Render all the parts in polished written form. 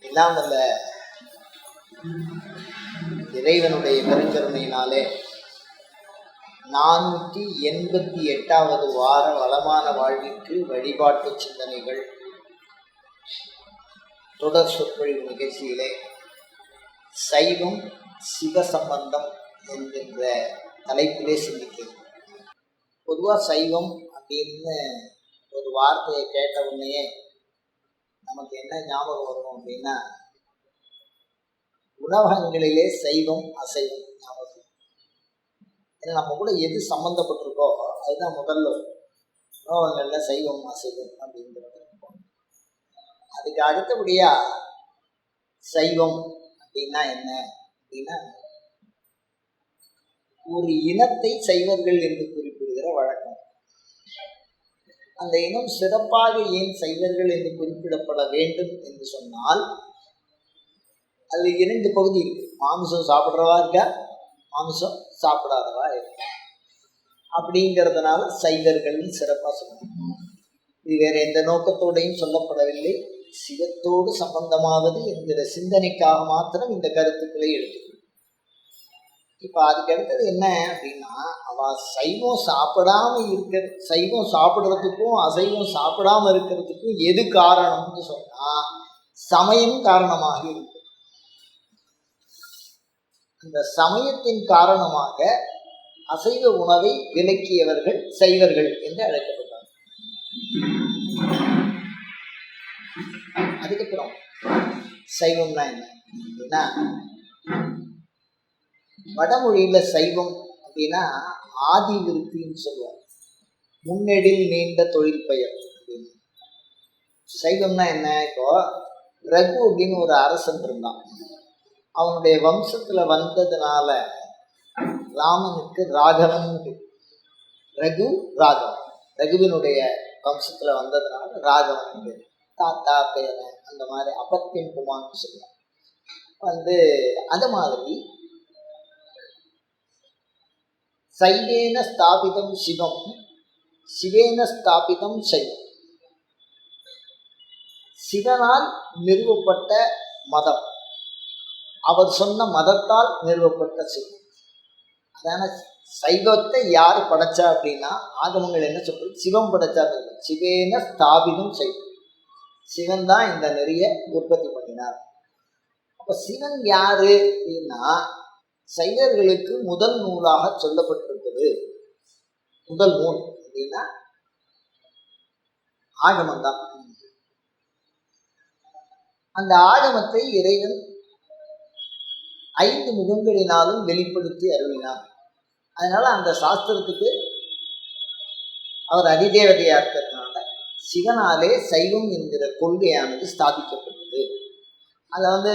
எல்லாம் வல்ல இறைவனுடைய பெருங்கருணையினாலே 488வது வார வளமான வாழ்விற்கு வழிபாட்டு சிந்தனைகள் தொடர் சொற்பொழிவு நிகழ்ச்சியிலே சைவம் சிவசம்பந்தம் என்கின்ற தலைப்பிலே சிந்திக்கிறோம். பொதுவாக சைவம் அப்படின்னு ஒரு வார்த்தையை கேட்ட உடனே நமக்கு என்ன ஞாபகம் வரும் அப்படின்னா, உணவகங்களிலே சைவம் அசைவம் ஞாபகம். ஏன்னா நம்ம கூட எது சம்மந்தப்பட்டிருக்கோ அதுதான் முதல்ல உணவகங்களில் சைவம் அசைவம் அப்படிங்கிறது. அதுக்கு அடுத்தபடியா சைவம் அப்படின்னா என்ன அப்படின்னா, ஒரு இனத்தை சைவர்கள் என்று குறிப்பிடுகிற வழக்கம். அந்த இனம் சிறப்பாக ஏன் சைவர்கள் என்று குறிப்பிடப்பட வேண்டும் என்று சொன்னால், அது 2 பகுதி இருக்கு. மாமிசம் சாப்பிட்றவா இருக்கா, மாமிசம் சாப்பிடாதவா இருக்கா. அப்படிங்கிறதுனால சைவர்கள் சிறப்பாக சொல்லணும். இது வேற எந்த நோக்கத்தோடையும் சொல்லப்படவில்லை. சிவத்தோடு சம்பந்தமாவது என்கிற சிந்தனைக்காக மாத்திரம் இந்த கருத்துக்களை எடுத்து. இப்போ அதுக்கு அடுத்தது என்ன அப்படின்னா, அவ சைவம் சாப்பிடாம சைவம் சாப்பிட்றதுக்கும் அசைவம் சாப்பிடாம இருக்கிறதுக்கும் எது காரணம்னு சொன்னா, சமயம் காரணமாக இருக்கு. அந்த சமயத்தின் காரணமாக அசைவ உணவை விலக்கியவர்கள் சைவர்கள் என்று அழைக்கப்பட்டார். அதுக்கப்புறம் சைவம்னா என்ன அப்படின்னா, வடமொழியில சைவம் அப்படின்னா ஆதி விருத்தின்னு சொல்லுவாங்க. முன்னெடில் நீண்ட தொழில் பெயர் அப்படின்னு. சைவம்னா என்ன, இப்போ ரகு அப்படின்னு ஒரு அரசன் இருந்தான். அவனுடைய வம்சத்துல வந்ததுனால ராமனுக்கு ராகவன். ரகு ராகவன், ரகுவினுடைய வம்சத்துல வந்ததுனால ராகவன் தாத்தா பேரன் அந்த மாதிரி அப்பத்தின் குமார்னு சொல்லுவாங்க. அது மாதிரி சைவேன ஸ்தாபிதம் சிவம், சிவேன ஸ்தாபிதம் சைவம். சிவனால் நிறுவப்பட்ட மதம், அவர் சொன்ன மதத்தால் நிறுவப்பட்ட சிவம். அதான சைவத்தை யார் படைச்சா அப்படின்னா, ஆகமங்கள் என்ன சொல்றது, சிவம் படைச்சா. சிவேன ஸ்தாபிதம் சைவம், சிவன் தான் இந்த நெறிய உற்பத்தி பண்ணினார். அப்ப சிவன் யாரு அப்படின்னா, சைவர்களுக்கு முதல் நூலாக சொல்லப்பட்டிருப்பது, முதல் நூல் அப்படின்னா ஆகமம் தான். அந்த ஆகமத்தை இறைவன் 5 முகங்களினாலும் வெளிப்படுத்தி அருளினார். அதனால அந்த சாஸ்திரத்துக்கு அவர் அதிதேவதையா இருக்கிறதுனால சிவனாலே சைவம் என்கிற கொள்கையானது ஸ்தாபிக்கப்பட்டது. அதில்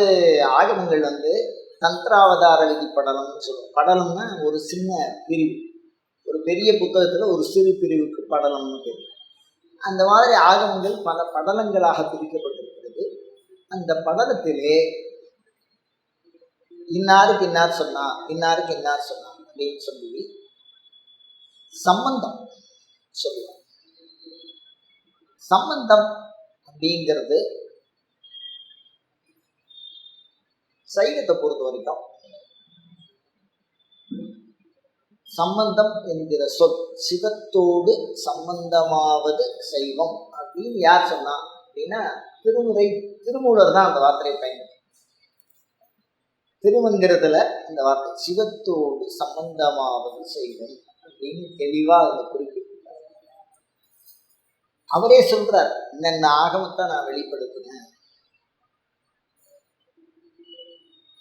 ஆகமங்கள் தந்திராவதார விதி படலம்னு சொல்லுவோம். படலம்னா ஒரு சின்ன பிரிவு, ஒரு பெரிய புத்தகத்தில் ஒரு சிறு பிரிவுக்கு படலம்னு பேர். அந்த மாதிரி ஆகமங்கள் பல படலங்களாக பிரிக்கப்பட்டிருக்கிறது. அந்த படலத்திலே இன்னாருக்கு இன்னார் சொன்னா, இன்னாருக்கு இன்னார் சொன்னா அப்படின்னு சொல்லி சம்பந்தம் சொல்லுவாங்க. சம்பந்தம் அப்படிங்கிறது சைவத்தை பொறுத்த வரைக்கும், சம்பந்தம் என்கிற சொல் சிவத்தோடு சம்பந்தமாவது சைவம் அப்படின்னு யார் சொன்னா அப்படின்னா, திருமூலர் தான் அந்த வார்த்தையை பயன்படுத்த. திருமந்திரத்துல அந்த வார்த்தை சிவத்தோடு சம்பந்தமாவது சைவம் அப்படின்னு தெளிவா அதை குறிப்பிட்டார். அவரே சொல்றார், இந்த ஆகமத்தை நான் வெளிப்படுத்தினேன்.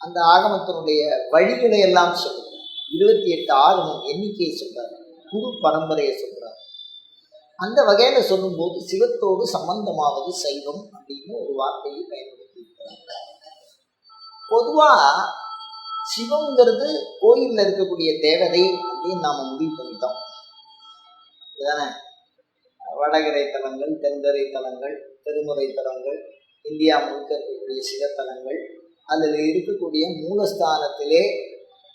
அந்த ஆகமத்தினுடைய வழிகளை எல்லாம் சொல்றார். 28 ஆகமம் எண்ணிக்கையை சொல்றார், குரு பரம்பரையை சொல்றார். அந்த வகையில சொல்லும்போது சிவத்தோடு சம்பந்தமாவது சைவம் அப்படின்னு ஒரு வார்த்தையை பயன்படுத்தி இருக்கிறார். பொதுவா சிவங்கிறது கோயில்ல இருக்கக்கூடிய தேவதை அப்படின்னு நாம முடிவு பண்ணிட்டோம். இதுதானே வடகரை தலங்கள், தென்கரை தலங்கள், திருமுறை தலங்கள், இந்தியா முழுக்க இருக்கக்கூடிய சிவத்தலங்கள், அதில் இருக்கக்கூடிய மூலஸ்தானத்திலே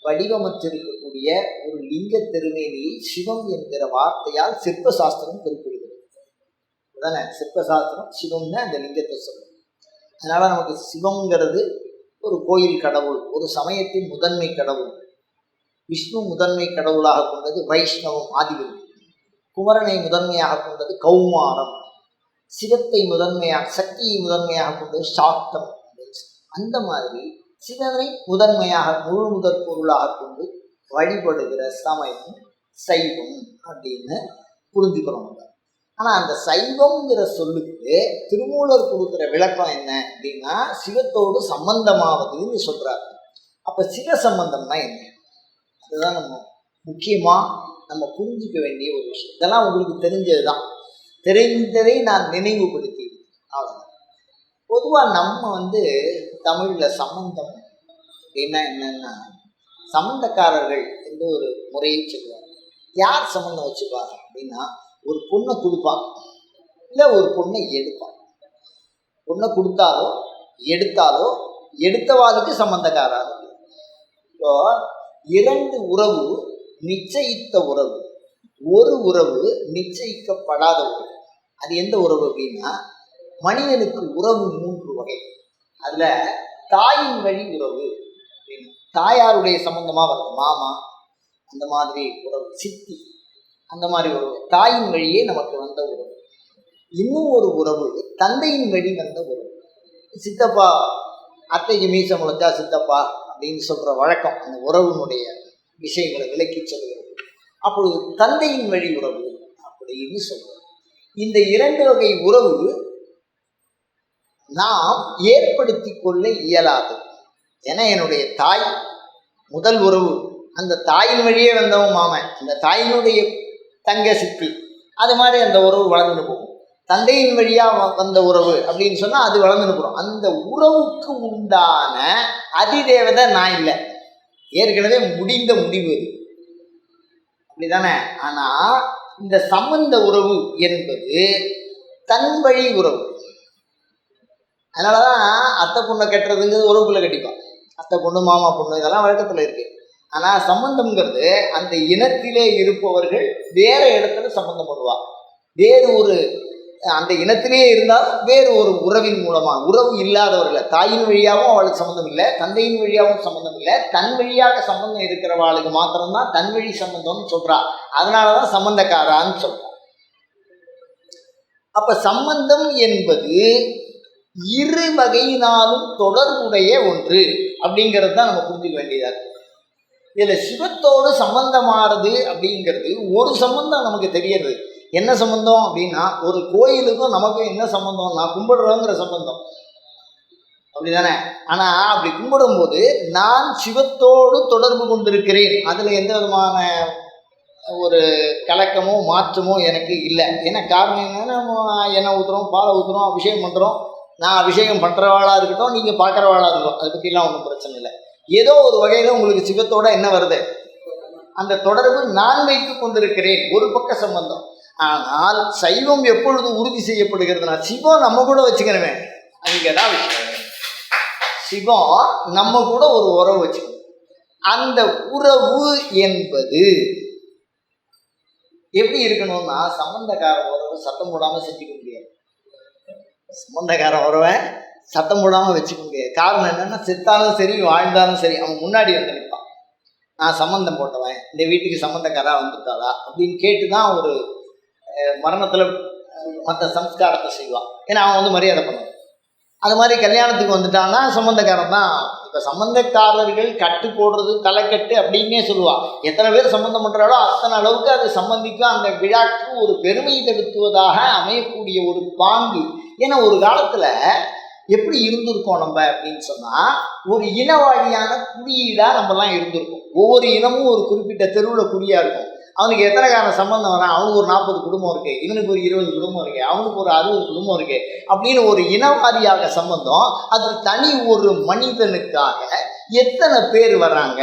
வடிவமைச்சிருக்கக்கூடிய ஒரு லிங்க திருமேனியை சிவம் என்கிற வார்த்தையால் சிற்பசாஸ்திரம் குறிப்பிடுகிறது. அதானே சிற்பசாஸ்திரம் சிவம்னு அந்த லிங்கத்தை சொல்லும். அதனால் நமக்கு சிவங்கிறது ஒரு கோயில் கடவுள், ஒரு சமயத்தின் முதன்மை கடவுள். விஷ்ணு முதன்மை கடவுளாக கொண்டது வைஷ்ணவம் ஆதிவம், குமரனை முதன்மையாக கொண்டது கௌமாரம், சிவத்தை முதன்மையாக சக்தியை முதன்மையாக கொண்டது சாக்தம். அந்த மாதிரி சிவனை முதன்மையாக முழு முதற் பொருளாக கொண்டு வழிபடுகிற சமயம் சைவம் அப்படின்னு புரிஞ்சுக்கிறோம். ஆனால் அந்த சைவம்ங்கிற சொல்லுக்கு திருமூலர் கொடுக்குற விளக்கம் என்ன அப்படின்னா சிவத்தோடு சம்பந்தமாவதுன்னு சொல்கிறாரு. அப்போ சிவ சம்பந்தம்னா என்ன? அதுதான் நம்ம முக்கியமாக நம்ம புரிஞ்சிக்க வேண்டிய ஒரு விஷயம். இதெல்லாம் உங்களுக்கு தெரிஞ்சது தான், தெரிந்ததை நான் நினைவுபடுத்தி அவ்வளோதான். பொதுவாக நம்ம தமிழில் சம்பந்தம் அப்படின்னா என்னன்னா சம்பந்தக்காரர்கள் என்று ஒரு முறையை சொல்லுவாங்க. யார் சம்பந்தம் வச்சுப்பாங்க அப்படின்னா ஒரு பொண்ணை கொடுப்பான், இல்லை ஒரு பொண்ணை எடுப்பான். பொண்ணை கொடுத்தாலோ எடுத்தாலோ எடுத்தவாளுக்கு சம்பந்தக்காரர். இப்போ இரண்டு உறவு நிச்சயித்த உறவு, ஒரு உறவு நிச்சயிக்கப்படாத உறவு. அது எந்த உறவு அப்படின்னா மனிதனுக்கு உறவு 3 வகை. அதில் தாயின் வழி உறவு, தாயாருடைய சம்பந்தமாக வரும், மாமா அந்த மாதிரி உறவு, சித்தி அந்த மாதிரி உறவு, தாயின் வழியே நமக்கு வந்த உறவு. இன்னும் ஒரு உறவு தந்தையின் வழி வந்த உறவு. சித்தப்பா, அத்தைக்கு மீச முளைச்சா சித்தப்பா அப்படின்னு சொல்கிற வழக்கம் அந்த உறவுனுடைய விஷயங்களை விளக்கி சொல்கிறது. அப்பொழுது தந்தையின் வழி உறவு அப்படின்னு சொல்கிறோம். இந்த 2 வகை உறவு நாம் ஏற்படுத்தி கொள்ள இயலாது. ஏன்னா என்னுடைய தாய் முதல் உறவு, அந்த தாயின் வழியே வந்தவன் மாமன், அந்த தாயினுடைய தங்க சித்தி, அது மாதிரி அந்த உறவு வளர்ந்துட்டு போகும். தந்தையின் வழியாக வந்த உறவு அப்படின்னு சொன்னால் அது வளர்ந்துட்டு போகிறோம். அந்த உறவுக்கு உண்டான அதிதேவதை நான் இல்லை, ஏற்கனவே முடிந்த முடிவு அது, அப்படிதானே. ஆனால் இந்த சம்பந்த உறவு என்பது தன் வழி உறவு. அதனால தான் அத்தை பொண்ணை கட்டுறதுங்கிறது உறவுக்குள்ளே கட்டிப்பான். அத்தை பொண்ணு மாமா பொண்ணு இதெல்லாம் வழக்கத்தில் இருக்குது. ஆனால் சம்பந்தம்ங்கிறது அந்த இனத்திலே இருப்பவர்கள் வேறு இடத்துல சம்பந்தம் பண்ணுவாள். வேறு ஒரு அந்த இனத்திலேயே இருந்தால் வேறு ஒரு உறவின் மூலமாக, உறவு இல்லாதவர்களை தாயின் வழியாகவும் அவளுக்கு சம்மந்தம் இல்லை, தந்தையின் வழியாகவும் சம்மந்தம் இல்லை, தன் வழியாக சம்பந்தம் இருக்கிறவாளுக்கு மாத்திரம்தான் தன் வழி சம்பந்தம்னு சொல்கிறா. அதனால தான் சம்பந்தக்காரான்னு சொல்கிறான். அப்போ சம்பந்தம் என்பது இரு வகையினாலும் தொடர்புடைய ஒன்று அப்படிங்கிறது தான் நம்ம புரிஞ்சுக்க வேண்டியதாக இருக்கு. இதில் சிவத்தோடு சம்பந்தமானது அப்படிங்கிறது ஒரு சம்பந்தம் நமக்கு தெரியறது. என்ன சம்பந்தம் அப்படின்னா ஒரு கோயிலுக்கும் நமக்கும் என்ன சம்பந்தம்? நான் கும்பிடுறோங்கிற சம்பந்தம், அப்படிதானே. ஆனால் அப்படி கும்பிடும்போது நான் சிவத்தோடு தொடர்பு கொண்டிருக்கிறேன், அதில் எந்த விதமான ஒரு கலக்கமோ மாற்றமோ எனக்கு இல்லை. ஏன்னா காரணம் என்னன்னா எண்ணெய் ஊற்றுறோம், பாலை ஊற்றுறோம், அபிஷேகம் பண்ணுறோம். நான் அபிஷேகம் பண்ணுறவாளாக இருக்கட்டும், நீங்கள் பார்க்குறவாளாக இருக்கட்டும், அதை பற்றிலாம் ஒன்றும் பிரச்சனை இல்லை. ஏதோ ஒரு வகையில் உங்களுக்கு சிவத்தோட என்ன வருது? அந்த தொடர்பு நான் வைத்து கொண்டிருக்கிறேன், ஒரு பக்க சம்பந்தம். ஆனால் சைவம் எப்பொழுது உறுதி செய்யப்படுகிறதுனா சிவம் நம்ம கூட வச்சுக்கிறவே, அங்கே தான் விஷயம். சிவம் நம்ம கூட ஒரு உறவு வச்சுக்கணும். அந்த உறவு என்பது எப்படி இருக்கணும்னா சம்பந்தக்கார உறவு சத்தம் போடாமல் செஞ்சுக்க முடியாது. சம்பந்தக்கார உறவை சத்தம் போடாமல் வச்சுக்க முடியாது. காரணம் என்னென்னா செத்தாலும் சரி வாழ்ந்தாலும் சரி அவன் முன்னாடி வந்து நிற்பான். நான் சம்மந்தம் போட்டவன், இந்த வீட்டுக்கு சம்மந்தக்காராக வந்துட்டாளா அப்படின்னு கேட்டு தான் ஒரு மரணத்தில் மற்ற சம்ஸ்காரத்தை செய்வான். ஏன்னா அவன் மரியாதை பண்ணுவான். அது மாதிரி கல்யாணத்துக்கு வந்துட்டான்னா சம்மந்தக்காரன் தான். இப்போ சம்பந்தக்காரர்கள் கட்டு போடுறது தலைக்கட்டு அப்படின்னே சொல்லுவாள். எத்தனை பேர் சம்பந்தம் பண்ணுறாலோ அத்தனை அளவுக்கு அது சம்பந்திக்கும் அந்த விழாக்கு ஒரு பெருமை தடுத்துவதாக அமையக்கூடிய ஒரு பாங்கு. ஏன்னா ஒரு காலத்தில் எப்படி இருந்திருக்கோம் நம்ம அப்படின்னு சொன்னால் ஒரு இனவாழியான குடியீடாக நம்மலாம் இருந்திருக்கோம். ஒவ்வொரு இனமும் ஒரு குறிப்பிட்ட தெருவில் குடியாக இருக்கும். அவனுக்கு எத்தனை காரணம் சம்பந்தம் வரான்? அவனுக்கு ஒரு 40 குடும்பம் இருக்குது, இவனுக்கு ஒரு 20 குடும்பம் இருக்குது, அவனுக்கு ஒரு 60 குடும்பம் இருக்குது அப்படின்னு ஒரு இனவாரியாக சம்பந்தம். அது தனி ஒரு மனிதனுக்காக எத்தனை பேர் வர்றாங்க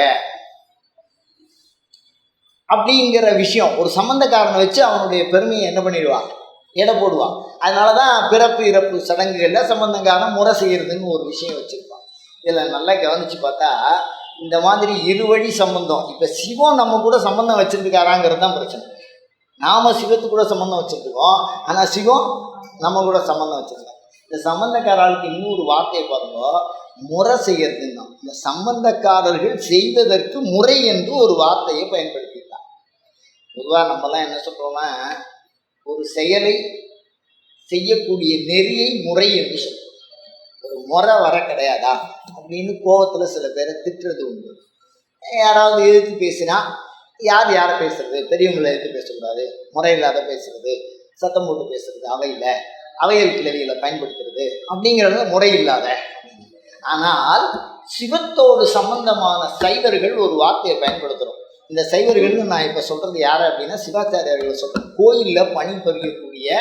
அப்படிங்கிற விஷயம் ஒரு சம்பந்தக்காரனை வச்சு அவனுடைய பெருமையை என்ன பண்ணிடுவான்? எடை போடுவான். அதனால தான் பிறப்பு இறப்பு சடங்குகளில் சம்பந்தங்காரன் முறை செய்கிறதுன்னு ஒரு விஷயம் வச்சுருப்பான். இதில் நல்லா கவனித்து பார்த்தா இந்த மாதிரி இருவழி சம்பந்தம். இப்போ சிவம் நம்ம கூட சம்பந்தம் வச்சுருக்காராங்கிறது தான் பிரச்சனை. நாம் சிவத்து கூட சம்பந்தம் வச்சுருக்கோம், ஆனால் சிவம் நம்ம கூட சம்பந்தம் வச்சுருக்கோம். இந்த சம்பந்தக்காரர்களுக்கு இன்னொரு வார்த்தையை பாருங்க, முறை செய்யறதுன்னு தான். இந்த சம்பந்தக்காரர்கள் செய்வதற்கு முறை என்று ஒரு வார்த்தையை பயன்படுத்திட்டாங்க. பொதுவாக நம்மலாம் என்ன சொல்றோம்னா, ஒரு செயலை செய்யக்கூடிய நெறியை முறை என்று சொல்றோம். ஒரு முறை வர கிடையாதா அப்படின்னு கோபத்துல சில பேரை திட்டுறது உண்டு. யாராவது எதிர்த்து பேசினா, யாரை பேசுறது, பெரியவங்களை எதிர்த்து பேசக்கூடாது, முறையில்லாத பேசுறது, சத்தம் போட்டு பேசுறது, அவையல் கிளவிகளை பயன்படுத்துறது அப்படிங்கிறது முறை இல்லாத. ஆனால் சிவத்தோடு சம்பந்தமான சைவர்கள் ஒரு வார்த்தையை பயன்படுத்துகிறோம். இந்த சைவர்கள்னு நான் இப்போ சொல்றது யாரு அப்படின்னா, சிவாச்சாரியர்களை சொல்றேன். கோயிலில் பணிபுரியக்கூடிய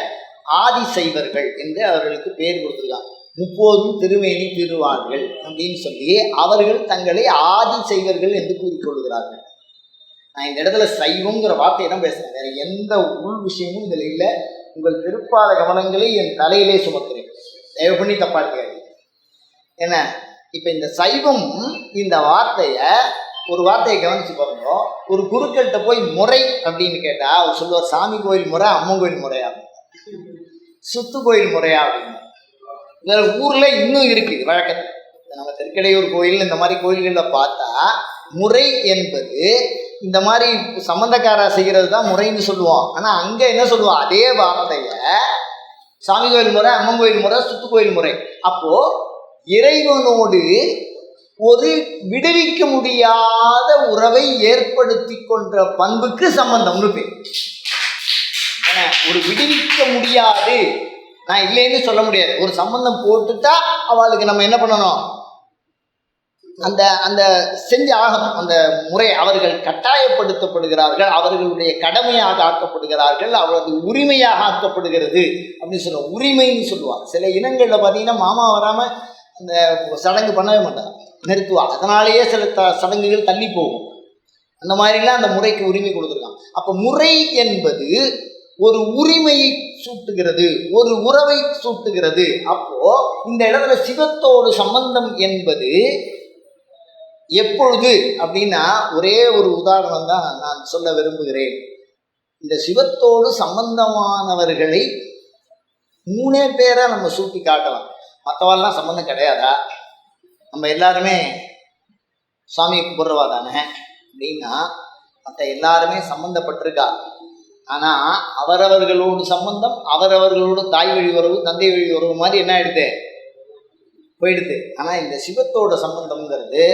ஆதி சைவர்கள் என்று அவர்களுக்கு பேர் கொடுத்துருக்காங்க. 30 திருமேனி திருவார்கள் அப்படின்னு சொல்லி அவர்கள் தங்களை ஆதி சைவர்கள் என்று கூறிக்கொள்கிறார்கள். நான் இந்த இடத்துல சைவங்கிற வார்த்தையை தான் பேசுறேன், வேற எந்த உள் விஷயமும் இதில் இல்லை. உங்கள் திருப்பாத கவனங்களை என் தலையிலே சுமக்கிறேன், தயவு பண்ணி தப்பா இருக்காது. என்ன இப்ப இந்த சைவம் இந்த ஒரு வார்த்தையை கவனிச்சு பாருங்க. ஒரு குருக்கள்கிட்ட போய் முறை அப்படின்னு கேட்டா அவர் சொல்லுவார், சாமி கோயில் முறை, அம்மன் கோயில் முறையா, சுத்து கோயில் முறையா அப்படின்னு. வேற ஊர்ல இன்னும் இருக்கு வழக்கத்தில். நம்ம திருக்கடையூர் கோயில் இந்த மாதிரி கோயில்களில் பார்த்தா முறை என்பது இந்த மாதிரி சம்பந்தக்காரா செய்கிறது தான் முறைன்னு சொல்லுவோம். ஆனால் அங்கே என்ன சொல்லுவோம், அதே வார்த்தையை சாமி கோயில் முறை, அம்மன் கோயில் முறை, சுத்து கோயில் முறை. அப்போ இறைவனோடு ஒரு விடுவிக்க முடியாத உறவை ஏற்படுத்தி கொண்ட பண்புக்கு சம்பந்தம்னு பேர். ஒரு விடுவிக்க முடியாது, நான் இல்லைன்னு சொல்ல முடியாது. ஒரு சம்பந்தம் போட்டுட்டா அவளுக்கு நம்ம என்ன பண்ணணும், அந்த செஞ்சு ஆகணும். அந்த முறை அவர்கள் கட்டாயப்படுத்தப்படுகிறார்கள், அவர்களுடைய கடமையாக ஆக்கப்படுகிறார்கள், அவரது உரிமையாக ஆக்கப்படுகிறது அப்படின்னு சொல்லுவோம். உரிமைன்னு சொல்லுவாங்க. சில இனங்களில் பார்த்தீங்கன்னா மாமா வராமல் அந்த சடங்கு பண்ணவே மாட்டாங்க, நிறுத்துவா. அதனாலேயே சில சடங்குகள் தள்ளி போகும். அந்த மாதிரிலாம் அந்த முறைக்கு உரிமை கொடுத்துருக்காங்க. அப்போ முறை என்பது ஒரு உரிமையை சூட்டுகிறது, ஒரு உறவை சூட்டுகிறது. அப்போ இந்த இடத்துல சிவத்தோடு சம்பந்தம் என்பது எப்பொழுது அப்படின்னா, ஒரே ஒரு உதாரணம் தான் நான் சொல்ல விரும்புகிறேன். இந்த சிவத்தோடு சம்பந்தமானவர்களை 3 பேரை நம்ம சூட்டி காட்டலாம். மற்றவாள்லாம் சம்பந்தம் கிடையாதா, நம்ம எல்லாருமே சாமியை கும்பிட்றவா தானே அப்படின்னா, மற்ற எல்லாருமே சம்பந்தப்பட்டிருக்கா. ஆனால் அவரவர்களோடு சம்பந்தம், அவரவர்களோடு தாய் வழி உறவு, தந்தை வழி உறவு மாதிரி என்ன ஆயிடுது, போயிடுது. ஆனால் இந்த சிவத்தோட சம்பந்தம்ங்கிறது,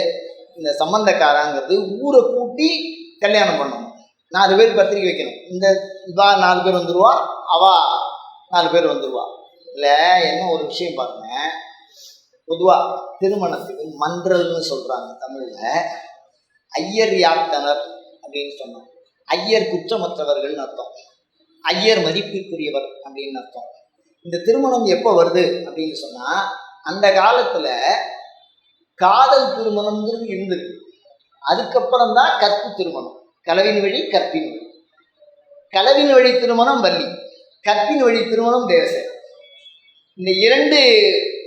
இந்த சம்பந்தக்காராங்கிறது ஊரை கூட்டி கல்யாணம் பண்ணணும். 4 பேர் பத்திரிக்கை வைக்கணும். இந்த இவா 4 பேர் வந்துடுவா, அவா 4 பேர் வந்துடுவா. இல்லை என்ன ஒரு விஷயம் பாருங்க, பொதுவாக திருமணத்துக்கு மன்றல்னு சொல்கிறாங்க தமிழில். ஐயர் யாத்தனர் அப்படின்னு சொன்னோம். ஐயர் குற்றமற்றவர்கள்னு அர்த்தம், ஐயர் மதிப்பிற்குரியவர் அப்படின்னு அர்த்தம். இந்த திருமணம் எப்போ வருது அப்படின்னு சொன்னால், அந்த காலத்தில் காதல் திருமணம்ங்கிறது இருந்தது. அதுக்கப்புறம் தான் கற்பு திருமணம், கலவின் வழி கற்பின் வழி. கலவின் வழி திருமணம் வள்ளி, கற்பின் வழி திருமணம் தேவசேனர். இந்த 2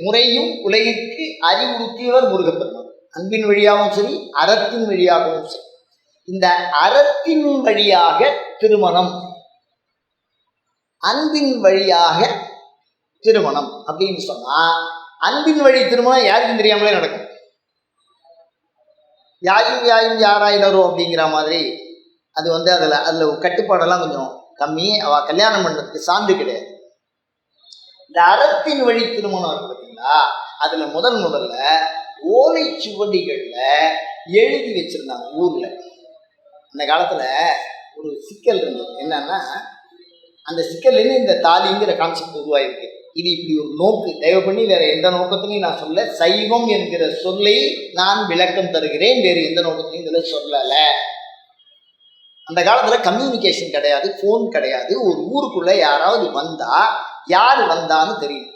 முறையும் உலகிற்கு அறிவுறுத்தியவர் முருகப்பெருமான். அன்பின் வழியாகவும் சரி, அறத்தின் வழியாகவும் சரி. இந்த அறத்தின் வழியாக திருமணம், அன்பின் வழியாக திருமணம் அப்படின்னு சொன்னா, அன்பின் வழி திருமணம் யாருக்கும் தெரியாமலே நடக்கும். யாயும் யாராயினரோ அப்படிங்கிற மாதிரி. அது அதில் கட்டுப்பாடெல்லாம் கொஞ்சம் கம்மி. அவள் கல்யாணம் பண்ணுறதுக்கு சான்று கிடையாது. இந்த அறத்தின் வழி திருமணம் இருக்கு பார்த்தீங்களா, அதில் முதல்ல ஓலை சுவடிகளில் எழுதி வச்சுருந்தாங்க ஊரில். அந்த காலத்தில் ஒரு சிக்கல் இருந்தது. என்னன்னா, அந்த சிக்கல்லேருந்து இந்த தாலிங்கிற கான்செப்ட் உருவாயிருக்கு. இது இப்படி ஒரு நோக்கு, தயவு பண்ணி வேற எந்த நோக்கத்திலையும் நான் சொல்ல, சைவம் என்கிற சொல்லை நான் விளக்கம் தருகிறேன், வேறு எந்த நோக்கத்திலையும் இதில் சொல்லலை. அந்த காலத்தில் கம்யூனிகேஷன் கிடையாது, ஃபோன் கிடையாது. ஒரு ஊருக்குள்ளே யாராவது வந்தால் யார் வந்தான்னு தெரியும்,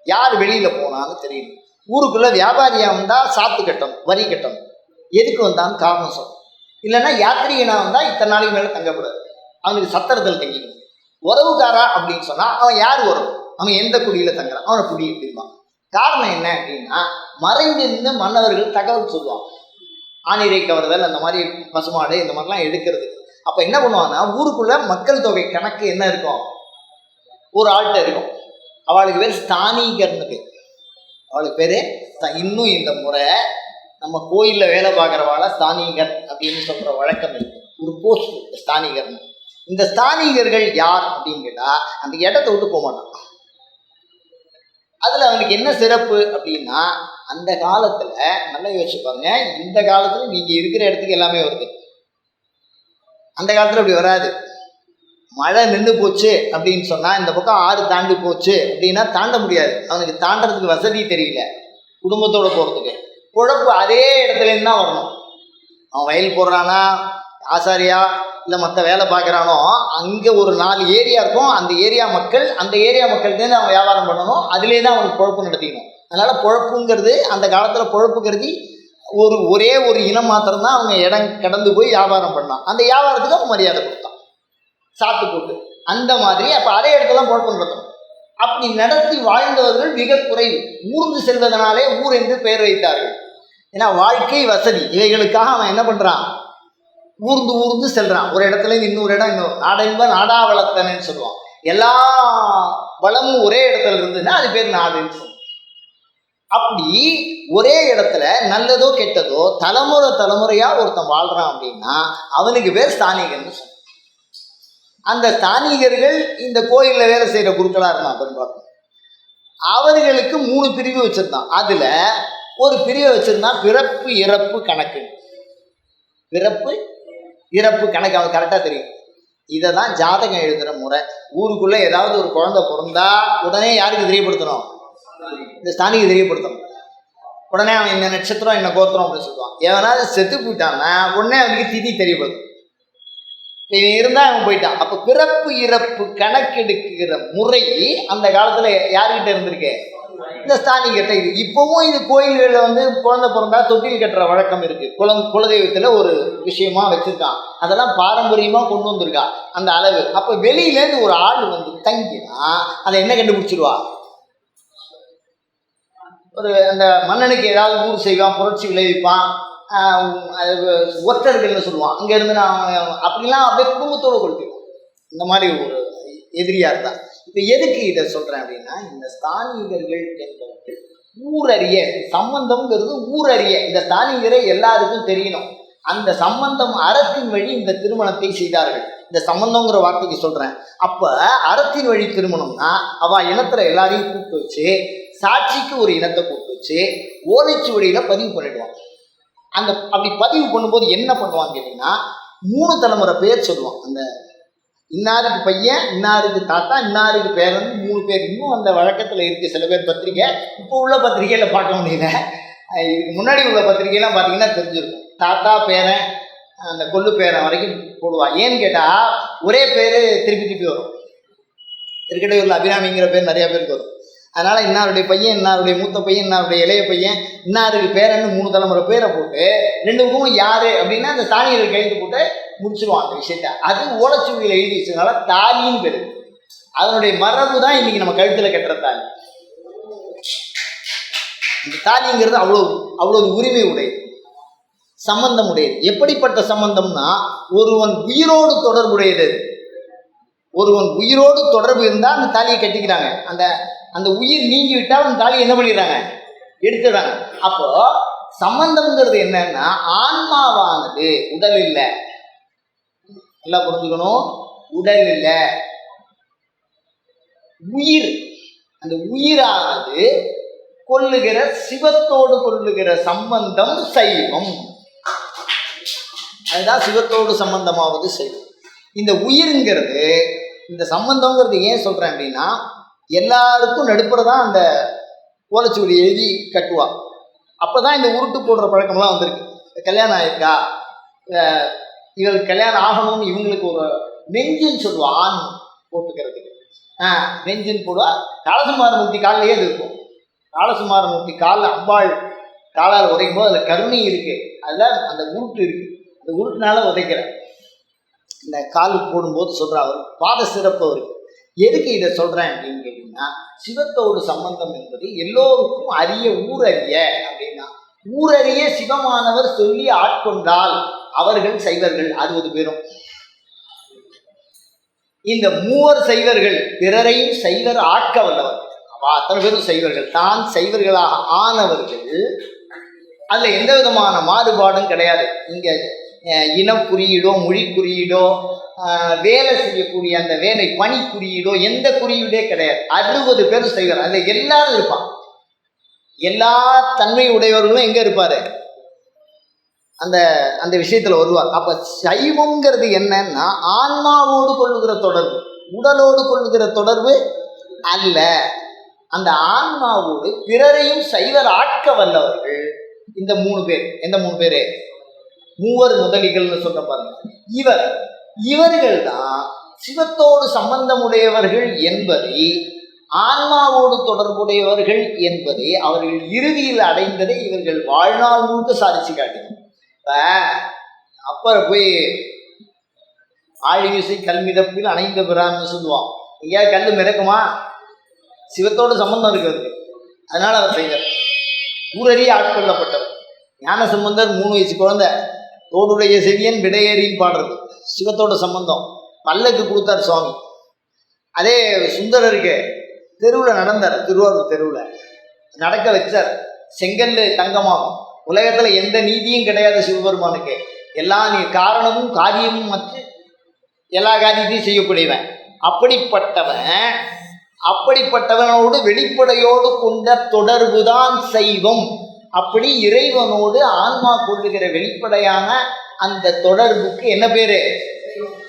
யார் வெளியில் போனான்னு தெரியும். ஊருக்குள்ளே வியாபாரியாக வந்தால் சாத்து கட்டணும், வரி கட்டணும், எதுக்கு வந்தான்னு காரணம் சொல்லணும். இல்லைன்னா யாத்திரிகனாக வந்தால் இத்தனை நாளைக்கு மேலே தங்கக்கூடாது, அவனுக்கு சத்திரத்தில் தங்கிக்கணும். உறவுக்காரா அப்படின்னு சொன்னால் அவன் யார் உறவு, அவன் எந்த குடியில் தங்குறான், அவனை குடி அப்படிம்பான். காரணம் என்ன அப்படின்னா, மறைந்திருந்த மன்னவர்கள் தகவல் சொல்லுவாங்க. ஆணிரை கவர்தல், அந்த மாதிரி பசுமாடு, இந்த மாதிரிலாம் எடுக்கிறது. அப்போ என்ன பண்ணுவாங்கன்னா, ஊருக்குள்ளே மக்கள் தொகை கணக்கு என்ன இருக்கும், ஒரு ஆள்கிட்ட இருக்கும். அவளுக்கு பேர் ஸ்தானிகர்னு பேர். அவளுக்கு பேர் இன்னும் இந்த முறை நம்ம கோயிலில் வேலை பார்க்குறவாள ஸ்தானிகர் அப்படின்னு சொல்கிற வழக்கம் இருக்கு. ஒரு போஸ்ட் ஸ்தானிகர்னு. இந்த ஸ்தானிகர்கள் யார் அப்படின்னு கேட்டால் அந்த இடத்த விட்டு போக மாட்டான். அதில் அவனுக்கு என்ன சிறப்பு அப்படின்னா, அந்த காலத்தில் நல்லா யோசிச்சுப்பாங்க, இந்த காலத்தில் நீங்கள் இருக்கிற இடத்துக்கு எல்லாமே வருது. அந்த காலத்தில் அப்படி வராது. மழை நின்று போச்சு அப்படின்னு சொன்னால், இந்த பக்கம் ஆறு தாண்டி போச்சு அப்படின்னா தாண்ட முடியாது. அவனுக்கு தாண்டறதுக்கு வசதி தெரியல, குடும்பத்தோடு போகிறதுக்கு. குழப்பு அதே இடத்துலேருந்து தான் வரணும். அவன் வயல் போடுறானா, ஆசாரியா இல்லை மற்ற வேலை பார்க்குறானோ, அங்கே ஒரு 4 ஏரியா இருக்கும். அந்த ஏரியா மக்கள்கிட்டேருந்து அவன் வியாபாரம் பண்ணணும். அதிலே தான் அவனுக்கு பொழப்பு நடத்திக்கணும். அதனால் பொழப்புங்கிறது அந்த காலத்தில் பொழப்புங்கிறது ஒரே ஒரு இனம் மாத்திரம்தான் அவங்க இடம் கடந்து போய் வியாபாரம் பண்ணான். அந்த வியாபாரத்துக்கு அவன் மரியாதை கொடுத்தான், சாப்பிட்டு போட்டு. அந்த மாதிரி அப்போ அதே இடத்துல பொழப்பு நடத்தணும். அப்படி நடத்தி வாழ்ந்தவர்கள் மிக குறைவு. ஊர்ந்து செல்வதனாலே ஊர் என்று பெயர் வைத்தார்கள். ஏன்னா வாழ்க்கை வசதி இவைகளுக்காக அவன் என்ன பண்ணுறான், ஊர்ந்து செல்றான். ஒரு இடத்துல இன்னொரு இடம், இன்னொரு நாடென்ப நாடா வளர்த்தனன்னு சொல்லுவான். எல்லா வளமும் ஒரே இடத்துல இருந்ததுன்னா அது பேர் நாடுன்னு சொல்லுவான். அப்படி ஒரே இடத்துல நல்லதோ கெட்டதோ தலைமுறையா ஒருத்தன் வாழ்றான் அப்படின்னா அவனுக்கு பேர் ஸ்தானிகர்னு சொல்லுவான். அந்த ஸ்தானிகர்கள் இந்த கோயிலில் வேலை செய்கிற குருக்களாக இருந்தான் பெரும்பாலும். அவர்களுக்கு 3 பிரிவு வச்சுருந்தான். அதில் ஒரு பிரிவை வச்சுருந்தான் பிறப்பு இறப்பு கணக்கு. பிறப்பு இறப்பு கணக்கு அவனுக்கு கரெக்டாக தெரியும். இதை தான் ஜாதகம் எழுதுகிற முறை. ஊருக்குள்ளே ஏதாவது ஒரு குழந்தை பிறந்தா உடனே யாருக்கு தெரியப்படுத்தணும், இந்த ஸ்தானிக்கு தெரியப்படுத்தணும். உடனே அவன் இந்த நட்சத்திரம் என்ன கோத்திரம் அப்படின்னு சொல்லுவான். எவனாவது செத்து போயிட்டான்னா உடனே அவனுக்கு திதி தெரியப்படுத்தும். இவன் இருந்தால் அவன் போயிட்டான். அப்போ பிறப்பு இறப்பு கணக்கெடுக்கிற முறை அந்த காலத்தில் யாருக்கிட்ட இருந்திருக்கு, இந்த ஸ்தானிகிட்ட. இது இப்போவும் இது கோயில்களில் குழந்தை பிறந்தா தொட்டில் கட்டுற வழக்கம் இருக்குது. குலதெய்வத்தில் ஒரு விஷயமா வச்சுருக்கான். அதெல்லாம் பாரம்பரியமாக கொண்டு வந்திருக்கான் அந்த அளவு. அப்போ வெளியிலேருந்து ஒரு ஆள் தங்கினா அதை என்ன கண்டுபிடிச்சிருவா, அந்த மன்னனுக்கு ஏதாவது ஊர் செய்வான், புரட்சி விளைவிப்பான், ஒற்றர்கள்னு சொல்லுவான். அங்கேருந்து நான் அப்படிலாம் அப்படியே குடும்பத்தோடு கொடுத்துருவான். இந்த மாதிரி ஒரு எதிரியாக இருந்தான். இப்போ எதுக்கு இதை சொல்கிறேன் அப்படின்னா, இந்த ஸ்தானிகர்கள் என்பவர்கள் ஊரறிய சம்பந்தம்ங்கிறது ஊரறிய. இந்த ஸ்தானிகரை எல்லாருக்கும் தெரியணும். அந்த சம்பந்தம் அறத்தின் வழி இந்த திருமணத்தை செய்தார்கள். இந்த சம்பந்தங்கிற வார்த்தைக்கு சொல்கிறேன். அப்போ அறத்தின் வழி திருமணம்னா அவள் இனத்தில் எல்லாரையும் கூப்பிட்டு வச்சு, சாட்சிக்கு ஒரு இனத்தை கூப்பிட்டு வச்சு ஓலைச்சுவடியில் பதிவு பண்ணிடுவான். அப்படி பதிவு பண்ணும்போது என்ன பண்ணுவான்னு கேட்டிங்கன்னா, 3 தலைமுறை பேர் சொல்லுவான். அந்த இன்னாருக்கு பையன், இன்னாருக்கு தாத்தா, இன்னாருக்கு பேரன், 3 பேர். இன்னும் அந்த வழக்கத்தில் இருக்குது. சில பேர் பத்திரிக்கை, இப்போ உள்ள பத்திரிக்கையில் பார்க்க முடியல, இதுக்கு முன்னாடி உள்ள பத்திரிக்கையெல்லாம் பார்த்தீங்கன்னா தெரிஞ்சிருக்கும். தாத்தா பேரன், அந்த கொள்ளு பேரன் வரைக்கும் போடுவான். ஏன்னு கேட்டால் ஒரே பேர் திருப்பி வரும். திருக்கடையூரில் அபிராமிங்கிற பேர் நிறையா பேருக்கு வரும். அதனால் இன்னாருடைய பையன், இன்னாருடைய மூத்த பையன், இன்னாருடைய இளைய பையன், இன்னாருக்கு பேரன்னு 3 தலைமுறை பேரை போட்டு 2க்கும் யார் அப்படின்னா அந்த ஸ்தானிகர்கள் கைது போட்டு முடிச்சிருவான் அந்த விஷயத்த. அது ஓலைச்சுவடியில் எழுதி வச்சதுனால தாலின்னு பேர். அதனுடைய மரபு தான் இன்னைக்கு நம்ம கழுத்தில் கட்டுற தாலி. இந்த தாலிங்கிறது அவ்வளோ உரிமை உடையது, சம்பந்தம் உடையது. எப்படிப்பட்ட சம்பந்தம்னா, ஒருவன் உயிரோடு தொடர்புடையது. ஒருவன் உயிரோடு தொடர்பு இருந்தால் அந்த தாலியை கட்டிக்கிறாங்க. அந்த உயிர் நீங்கி விட்டால் அந்த தாலியை என்ன பண்ணிடுறாங்க, எடுத்துடுறாங்க. அப்போ சம்பந்தம்ங்கிறது என்னன்னா, ஆன்மாவானது உடல் இல்லை, நல்லா புரிஞ்சுக்கணும், உடல் இல்லை, உயிர். அந்த உயிரானது கொள்ளுகிற சிவத்தோடு கொள்ளுகிற சம்பந்தம் சைவம். அதுதான் சிவத்தோடு சம்பந்தமாவது சைவம். இந்த உயிருங்கிறது, இந்த சம்பந்தங்கிறது ஏன் சொல்கிறேன் அப்படின்னா, எல்லாருக்கும் நடுப்புறதான் அந்த ஓலைச்சுவடி எழுதி கட்டுவா. அப்போ தான் இந்த உருட்டு போடுற பழக்கம்லாம் வந்திருக்கு. கல்யாணம் ஆயிருக்கா, இவங்களுக்கு கல்யாணம் ஆகணும்னு இவங்களுக்கு ஒரு நெஞ்சுன்னு சொல்லுவா, ஆண் போட்டுக்கிறதுக்கு நெஞ்சுன்னு போடுவா. காலசுமாரமூர்த்தி காலிலேயே அது இருக்கும். காலசுமாரமூர்த்தி காலில் அம்பாள் காலால் உதைக்கும் போது அதில் கருணை இருக்குது, அதில் அந்த உருட்டு இருக்குது. அந்த உருட்டுனால உதைக்கிற இந்த கால் போடும்போது சொல்கிற அவர் பாத சிறப்பு அவருக்கு. எதுக்கு இதை சொல்கிறேன் அப்படின்னு கேட்டிங்கன்னா, சிவத்தோடு சம்பந்தம் என்பது எல்லோருக்கும் அரிய ஊரறிய அப்படின்னா, ஊரறிய சிவமானவர் சொல்லி ஆட்கொண்டால் அவர்கள் சைவர்கள் 60 பேரும். இந்த 3 சைவர்கள், பிறரையும் சைவர் ஆட்க வல்லவர். அத்தனை பேரும் சைவர்கள் தான். சைவர்களாக ஆனவர்கள் அதுல எந்த விதமான மாறுபாடும் கிடையாது. இங்க இன குறியீடோ மொழி குறியீடோ வேலை செய்யக்கூடிய அந்த வேலை பணி குறியீடோ எந்த குறியீடே கிடையாது. 60 பேரும் சைவர். அதுல எல்லாரும் இருப்பான். எல்லா தன்மை உடையவர்களும் எங்க இருப்பாரு? அந்த அந்த விஷயத்துல வருவார். அப்ப சைவம்ங்கிறது என்னன்னா ஆன்மாவோடு கொள்ளுகிற தொடர்பு, உடலோடு கொள்ளுகிற தொடர்பு அல்ல. அந்த ஆன்மாவோடு பிறரையும் சைவர் ஆட்க வல்லவர்கள் இந்த 3 பேர். எந்த 3 பேரு? மூவர் முதலிகள்னு சொல்ற பாருங்க. இவர்கள் தான் சிவத்தோடு சம்பந்தமுடையவர்கள் என்பதை, ஆன்மாவோடு தொடர்புடையவர்கள் என்பதை அவர்கள் இறுதியில் அடைந்ததை இவர்கள் வாழ்நாள் முழுக்க சாதிச்சு காட்டினார். அப்புறம் போய் ஆழிவிசை கல்மிதப்பில் அணைந்த பிறான்னு சொல்லுவான். எங்கேயாவது கல் மிதக்குமா? சிவத்தோடு சம்பந்தம் இருக்கிறது, அதனால அவர் செய்தார். ஊரறிய ஆட்கொள்ளப்பட்டவர். ஞான சம்பந்தர் 3 வயசு குழந்தை தோடுடைய செவியன் விடையேறின்னு பாடுறது சிவத்தோட சம்பந்தம். பல்லக்கு கொடுத்தார் சுவாமி. அதே சுந்தரருக்கு தெருவில் நடந்தார். திருவாரூர் தெருவில் நடக்க வச்சார். செங்கல் தங்கமாகும். உலகத்துல எந்த நீதியும் கிடையாது சிவபெருமானுக்கு. எல்லா காரணமும் காரியமும் மற்ற எல்லா காரியத்தையும் செய்யக்கூடியவன். அப்படிப்பட்டவனோடு வெளிப்படையோடு கொண்ட தொடர்பு தான் சைவம். அப்படி இறைவனோடு ஆன்மா கொள்ளுகிற வெளிப்படையான அந்த தொடர்புக்கு என்ன பேரு?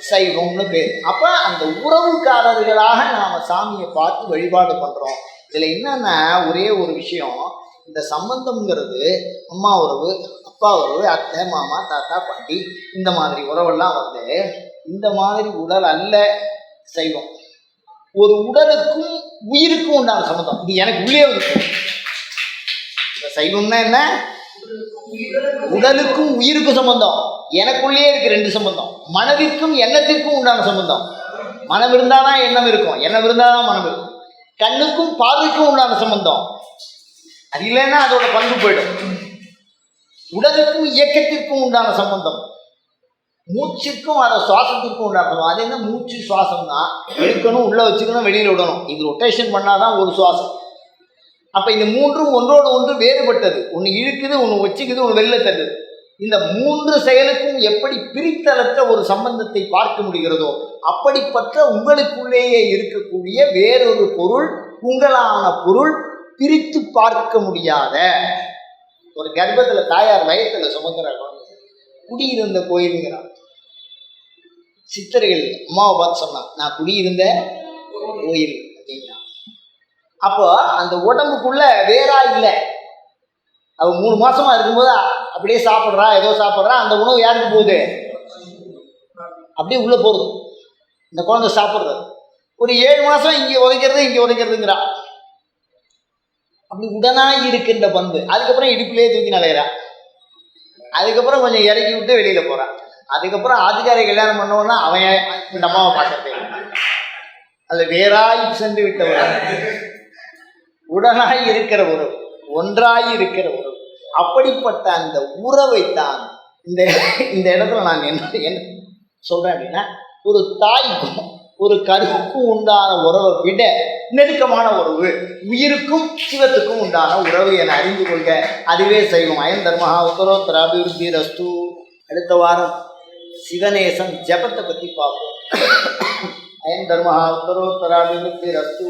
சைவம்னு பேர். அப்ப அந்த உறவுக்காரர்களாக நாம சாமியை பார்த்து வழிபாடு பண்றோம். இதுல என்னன்னா ஒரே ஒரு விஷயம், இந்த சம்பந்தம்ங்கிறது அம்மா உறவு, அப்பா உறவு, அத்தை மாமா தாத்தா பாட்டி இந்த மாதிரி உறவெல்லாம் வந்து இந்த மாதிரி உடல் அல்ல சைவம். ஒரு உடலுக்கும் உயிருக்கும் உண்டான சம்பந்தம். இது எனக்கு உள்ளே வந்து சைவம்னா என்ன? உடலுக்கும் உயிருக்கும் சம்பந்தம். எனக்குள்ளே இருக்கு 2 சம்பந்தம். மனதிற்கும் எண்ணத்திற்கும் உண்டான சம்பந்தம். மனம் இருந்தாதான் எண்ணம் இருக்கும், எண்ணம் இருந்தாதான் மனம் இருக்கும். கண்ணுக்கும் பார்வைக்கும் உண்டான சம்பந்தம். அது இல்லைன்னா அதோட பண்பு போயிடும். உடலுக்கும் இயக்கத்திற்கும் உண்டான சம்பந்தம். மூச்சுக்கும் அதை சுவாசத்திற்கும் உண்டான சம்பந்தம். அது என்ன? மூச்சு சுவாசம் தான். இழுக்கணும், உள்ள வச்சுக்கணும், வெளியில் விடணும். இது ரொட்டேஷன் பண்ணாதான் ஒரு சுவாசம். அப்ப இந்த 3ம் ஒன்றோடு ஒன்று வேறுபட்டது. ஒன்று இழுக்குது, ஒன்று வச்சுக்குது, ஒன்று வெளில தள்ளுது. இந்த 3 செயலுக்கும் எப்படி பிரித்தளற்ற ஒரு சம்பந்தத்தை பார்க்க முடிகிறதோ அப்படிப்பட்ட உங்களுக்குள்ளேயே இருக்கக்கூடிய வேறொரு பொருள், உங்களான பொருள் பிரித்து பார்க்க முடியாத ஒரு கர்ப்பத்துல தாயார் வயத்துல சுமக்கிறாங்க. குடியிருந்த கோயிலுங்கிறான். சித்தர்கள் அம்மாவை பார்த்து சொன்னான், நான் குடியிருந்த கோயில் அப்படின்னா. அப்போ அந்த உடம்புக்குள்ள வேறா இல்லை. அவ 3 மாசமா இருக்கும்போது அப்படியே சாப்பிட்றா, ஏதோ சாப்பிட்றா. அந்த உணவு யாருக்கு போகுது? அப்படியே உள்ள போகுது. இந்த குழந்தை சாப்பிட்றது ஒரு 7 மாசம் இங்கே உதைக்கிறதுங்கிறா. அப்படி உடனாய் இருக்கின்ற பண்பு. அதுக்கப்புறம் இடுப்பிலேயே தூக்கி நலையிறா. அதுக்கப்புறம் கொஞ்சம் இறக்கி விட்டு வெளியில போறான். அதுக்கப்புறம் ஆதிகாரை கல்யாணம் பண்ணோன்னா அவன் இந்த அம்மாவை பார்க்கறதே. அது வேறாய் சென்று விட்டவர். உடனாய் இருக்கிற உறவு, ஒன்றாய் இருக்கிற உறவு. அப்படிப்பட்ட அந்த உறவைத்தான் இந்த இடத்துல நான் என்ன சொல்றேன் அப்படின்னா, ஒரு தாய்க்கும் ஒரு கருவுக்கும் உண்டான உறவை விட நெருக்கமான உறவு உயிருக்கும் சிவத்துக்கும் உண்டான உறவு என அறிந்து கொள்க. அதுவே சைவம். அயம் தர்மஹா உத்தரோத்தர அபிவிருத்தி ரஸ்து. அடுத்த வாரம் சிவநேசன் ஜபத்தை பற்றி பார்ப்போம். அயம் தர்மஹா உத்தரோத்தர அபிவிருத்தி ரஸ்து.